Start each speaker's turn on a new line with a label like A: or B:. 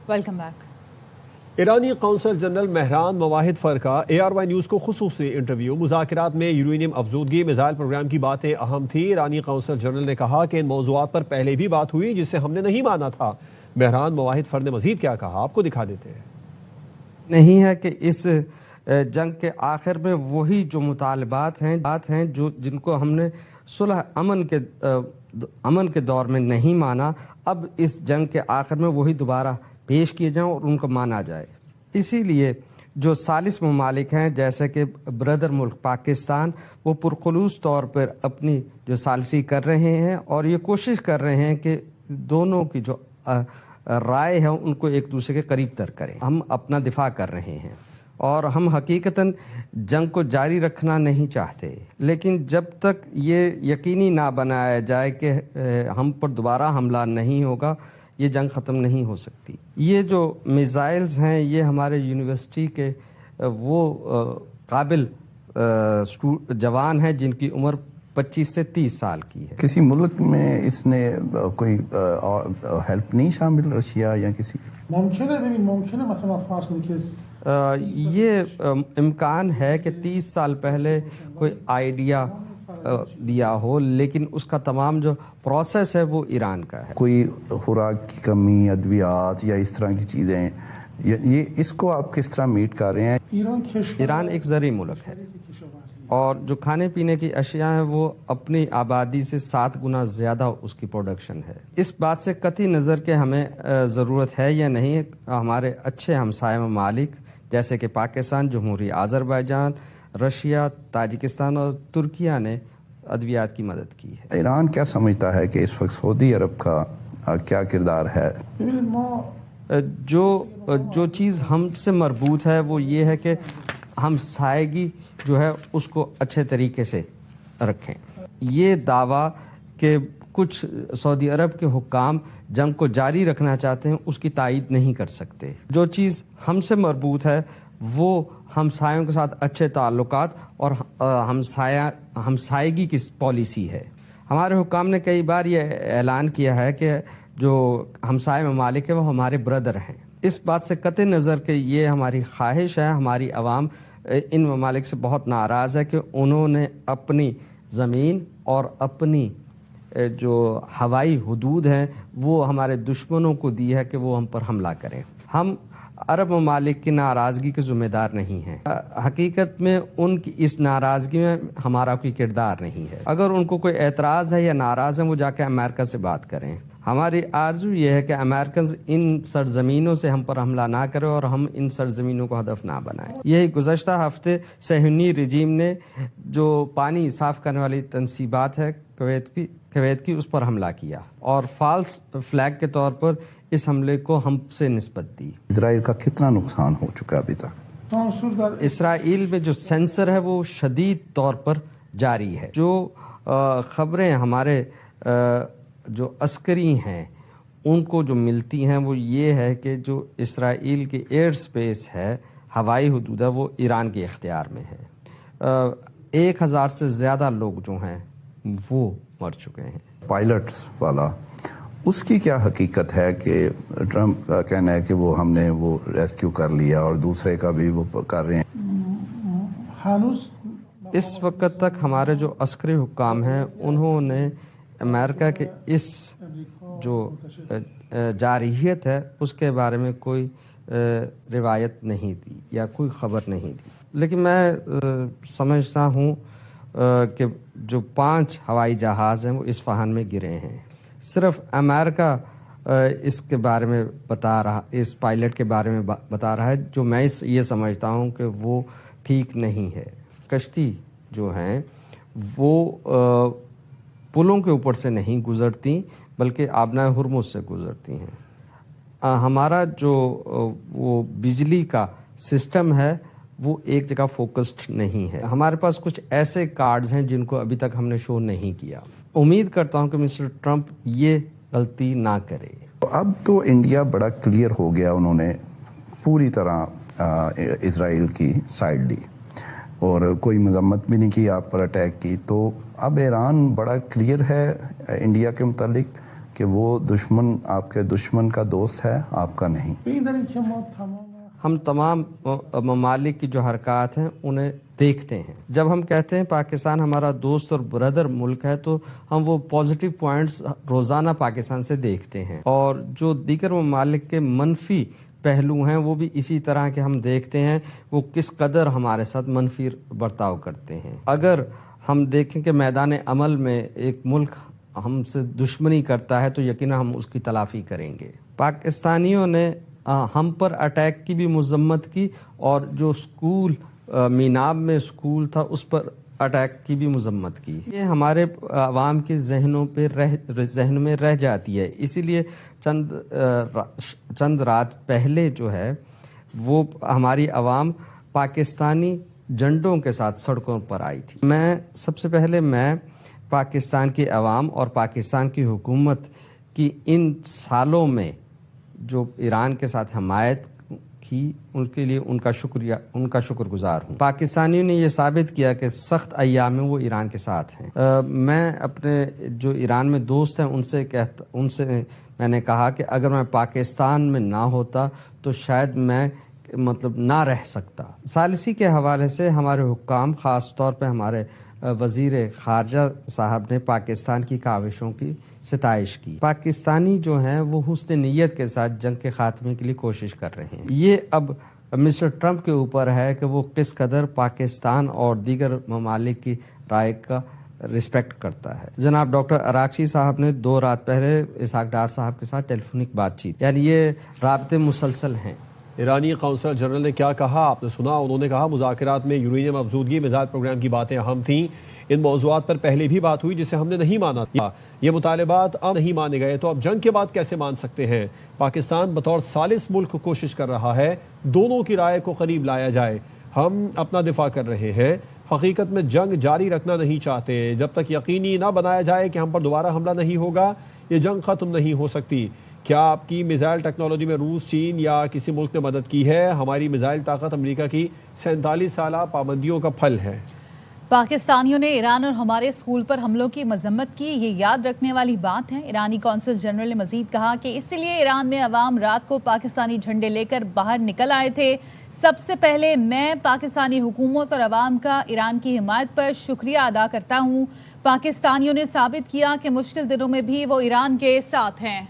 A: Welcome back.
B: ایرانی قونصل general Mehran مواحد فر کا ARY نیوز کو خصوصی انٹرویو۔ مذاکرات میں یورینیم افزودگی میزائل پروگرام کی باتیں اہم تھی۔ ایرانی قونصل جنرل نے کہا کہ ان موضوعات پر پہلے بھی بات ہوئی جسے ہم نے نہیں مانا تھا۔ مہران مواحد فر نے مزید کیا کہا، آپ کو دکھا دیتے ہیں۔
C: نہیں ہے کہ اس جنگ کے آخر میں وہی جو مطالبات ہیں جو جن کو ہم نے صلح امن کے دور میں نہیں مانا، اب اس جنگ کے آخر میں وہی دوبارہ پیش کیے جائیں اور ان کو مانا جائے۔ اسی لیے جو ثالث ممالک ہیں جیسے کہ برادر ملک پاکستان، وہ پرخلوص طور پر اپنی جو ثالثی کر رہے ہیں اور یہ کوشش کر رہے ہیں کہ دونوں کی جو رائے ہے ان کو ایک دوسرے کے قریب تر کریں۔ ہم اپنا دفاع کر رہے ہیں اور ہم حقیقتاً جنگ کو جاری رکھنا نہیں چاہتے، لیکن جب تک یہ یقینی نہ بنایا جائے کہ ہم پر دوبارہ حملہ نہیں ہوگا، یہ جنگ ختم نہیں ہو سکتی۔ یہ جو میزائلز ہیں یہ ہمارے یونیورسٹی کے وہ قابل جوان ہیں جن کی عمر 25 سے 30 سال کی ہے۔
D: کسی ملک میں اس نے کوئی ہیلپ نہیں شامل، رشیا یا کسی؟ ممکن ہے مثلا
C: یہ امکان ہے کہ 30 سال پہلے کوئی آئیڈیا دیا ہو، لیکن اس کا تمام جو پروسیس ہے وہ ایران کا ہے۔
D: کوئی خوراک کی کمی، ادویات یا اس طرح کی چیزیں، یہ اس کو آپ کس طرح میٹ کر رہے ہیں؟
C: ایران ایک زرعی ملک ہے اور جو کھانے پینے کی اشیاء ہیں وہ اپنی آبادی سے 7 گنا زیادہ اس کی پروڈکشن ہے۔ اس بات سے قطعی نظر کہ ہمیں ضرورت ہے یا نہیں، ہمارے اچھے ہمسائے ممالک جیسے کہ پاکستان، جمہوری آذربائیجان، رشیا، تاجکستان اور ترکیہ نے ادویات کی مدد کی ہے۔
D: ایران کیا سمجھتا ہے کہ اس وقت سعودی عرب کا کیا کردار ہے؟
C: جو چیز ہم سے مربوط ہے وہ یہ ہے کہ ہم سائیگی جو ہے اس کو اچھے طریقے سے رکھیں۔ یہ دعویٰ کہ کچھ سعودی عرب کے حکام جنگ کو جاری رکھنا چاہتے ہیں اس کی تائید نہیں کر سکتے۔ جو چیز ہم سے مربوط ہے وہ ہمسایوں کے ساتھ اچھے تعلقات اور ہمسائیگی کی پالیسی ہے۔ ہمارے حکام نے کئی بار یہ اعلان کیا ہے کہ جو ہمسائے ممالک ہیں وہ ہمارے برادر ہیں۔ اس بات سے قطع نظر کہ یہ ہماری خواہش ہے، ہماری عوام ان ممالک سے بہت ناراض ہے کہ انہوں نے اپنی زمین اور اپنی جو ہوائی حدود ہیں وہ ہمارے دشمنوں کو دی ہے کہ وہ ہم پر حملہ کریں۔ ہم عرب ممالک کی ناراضگی کے ذمہ دار نہیں ہیں۔ حقیقت میں ان کی اس ناراضگی میں ہمارا کوئی کردار نہیں ہے۔ اگر ان کو کوئی اعتراض ہے یا ناراض ہے وہ جا کے امریکہ سے بات کریں۔ ہماری آرزو یہ ہے کہ امریکنز ان سرزمینوں سے ہم پر حملہ نہ کرے اور ہم ان سرزمینوں کو ہدف نہ بنائیں۔ یہی گزشتہ ہفتے صہیونی رجیم نے جو پانی صاف کرنے والی تنصیبات ہے کویت کی اس پر حملہ کیا اور فالس فلیگ کے طور پر اس حملے کو ہم سے نسبت دی۔
D: اسرائیل کا کتنا نقصان ہو چکا ابھی تک؟
C: اسرائیل میں جو سینسر ہے وہ شدید طور پر جاری ہے۔ جو خبریں ہمارے جو عسکری ہیں ان کو جو ملتی ہیں وہ یہ ہے کہ جو اسرائیل کی ایئر سپیس ہے، ہوائی حدود ہے، وہ ایران کے اختیار میں ہے۔ 1000 سے زیادہ لوگ جو ہیں وہ مر چکے ہیں۔
D: پائلٹس والا اس کی کیا حقیقت ہے کہ ٹرمپ کا کہنا ہے کہ وہ ہم نے وہ ریسکیو کر لیا اور دوسرے کا بھی وہ کر رہے ہیں؟
C: اس وقت تک ہمارے جو عسکری حکام ہیں انہوں نے امریکہ کے اس جو جارحیت ہے اس کے بارے میں کوئی روایت نہیں دی یا کوئی خبر نہیں دی، لیکن میں سمجھتا ہوں کہ جو 5 ہوائی جہاز ہیں وہ اصفہان میں گرے ہیں۔ صرف امریکہ اس کے بارے میں بتا رہا، اس پائلٹ کے بارے میں بتا رہا ہے، جو میں یہ سمجھتا ہوں کہ وہ ٹھیک نہیں ہے۔ کشتی جو ہیں وہ پلوں کے اوپر سے نہیں گزرتی بلکہ آبنائے ہرمز سے گزرتی ہیں۔ ہمارا جو وہ بجلی کا سسٹم ہے وہ ایک جگہ فوکسڈ نہیں ہے۔ ہمارے پاس کچھ ایسے کارڈز ہیں جن کو ابھی تک ہم نے شو نہیں کیا۔ امید کرتا ہوں کہ مسٹر ٹرمپ یہ غلطی نہ کرے۔
D: اب تو انڈیا بڑا کلیئر ہو گیا، انہوں نے پوری طرح اسرائیل کی سائڈ لی اور کوئی مذمت بھی نہیں کی آپ پر اٹیک کی، تو اب ایران بڑا کلیئر ہے انڈیا کے متعلق کہ وہ دشمن آپ کے دشمن کا دوست ہے، آپ کا نہیں۔
C: ہم تمام ممالک کی جو حرکات ہیں انہیں دیکھتے ہیں۔ جب ہم کہتے ہیں پاکستان ہمارا دوست اور بردر ملک ہے تو ہم وہ پازیٹیو پوائنٹس روزانہ پاکستان سے دیکھتے ہیں، اور جو دیگر ممالک کے منفی پہلو ہیں وہ بھی اسی طرح کے ہم دیکھتے ہیں، وہ کس قدر ہمارے ساتھ منفی برتاؤ کرتے ہیں۔ اگر ہم دیکھیں کہ میدان عمل میں ایک ملک ہم سے دشمنی کرتا ہے تو یقینا ہم اس کی تلافی کریں گے۔ پاکستانیوں نے ہم پر اٹیک کی بھی مذمت کی، اور جو اسکول میناب میں اسکول تھا اس پر اٹیک کی بھی مذمت کی۔ یہ ہمارے عوام کے ذہن میں رہ جاتی ہے، اسی لیے چند رات پہلے جو ہے وہ ہماری عوام پاکستانی جھنڈوں کے ساتھ سڑکوں پر آئی تھی۔ سب سے پہلے میں پاکستان کی عوام اور پاکستان کی حکومت کی ان سالوں میں جو ایران کے ساتھ حمایت کی ان کے لیے ان کا شکر گزار ہوں۔ پاکستانیوں نے یہ ثابت کیا کہ سخت ایام میں وہ ایران کے ساتھ ہیں۔ میں اپنے جو ایران میں دوست ہیں ان سے میں نے کہا کہ اگر میں پاکستان میں نہ ہوتا تو شاید میں نہ رہ سکتا۔ ثالثی کے حوالے سے ہمارے حکام، خاص طور پہ ہمارے وزیر خارجہ صاحب نے پاکستان کی کاوشوں کی ستائش کی۔ پاکستانی جو ہیں وہ حسن نیت کے ساتھ جنگ کے خاتمے کے لیے کوشش کر رہے ہیں۔ یہ اب مسٹر ٹرمپ کے اوپر ہے کہ وہ کس قدر پاکستان اور دیگر ممالک کی رائے کا رسپیکٹ کرتا ہے۔ جناب ڈاکٹر اراغچی صاحب نے 2 رات پہلے اسحاق ڈار صاحب کے ساتھ ٹیلیفونک بات چیت، یعنی یہ رابطے مسلسل ہیں۔
B: ایرانی قونصل جنرل نے کیا کہا آپ نے سنا۔ انہوں نے کہا مذاکرات میں یورینیم افزودگی میزائل پروگرام کی باتیں اہم تھیں، ان موضوعات پر پہلے بھی بات ہوئی جسے ہم نے نہیں مانا تھا، یہ مطالبات اب نہیں مانے گئے تو اب جنگ کے بعد کیسے مان سکتے ہیں۔ پاکستان بطور ثالث ملک کوشش کر رہا ہے دونوں کی رائے کو قریب لایا جائے، ہم اپنا دفاع کر رہے ہیں، حقیقت میں جنگ جاری رکھنا نہیں چاہتے، جب تک یقینی نہ بنایا جائے کہ ہم پر دوبارہ حملہ نہیں ہوگا یہ جنگ ختم نہیں ہو سکتی۔ کیا آپ کی میزائل ٹیکنالوجی میں روس، چین یا کسی ملک نے مدد کی ہے؟ ہماری میزائل طاقت امریکہ کی 47 سالہ پابندیوں کا پھل ہے۔
A: پاکستانیوں نے ایران اور ہمارے اسکول پر حملوں کی مذمت کی، یہ یاد رکھنے والی بات ہے۔ ایرانی قونصل جنرل نے مزید کہا کہ اسی لیے ایران میں عوام رات کو پاکستانی جھنڈے لے کر باہر نکل آئے تھے۔ سب سے پہلے میں پاکستانی حکومت اور عوام کا ایران کی حمایت پر شکریہ ادا کرتا ہوں۔ پاکستانیوں نے ثابت کیا کہ مشکل دنوں میں بھی وہ ایران کے ساتھ ہیں۔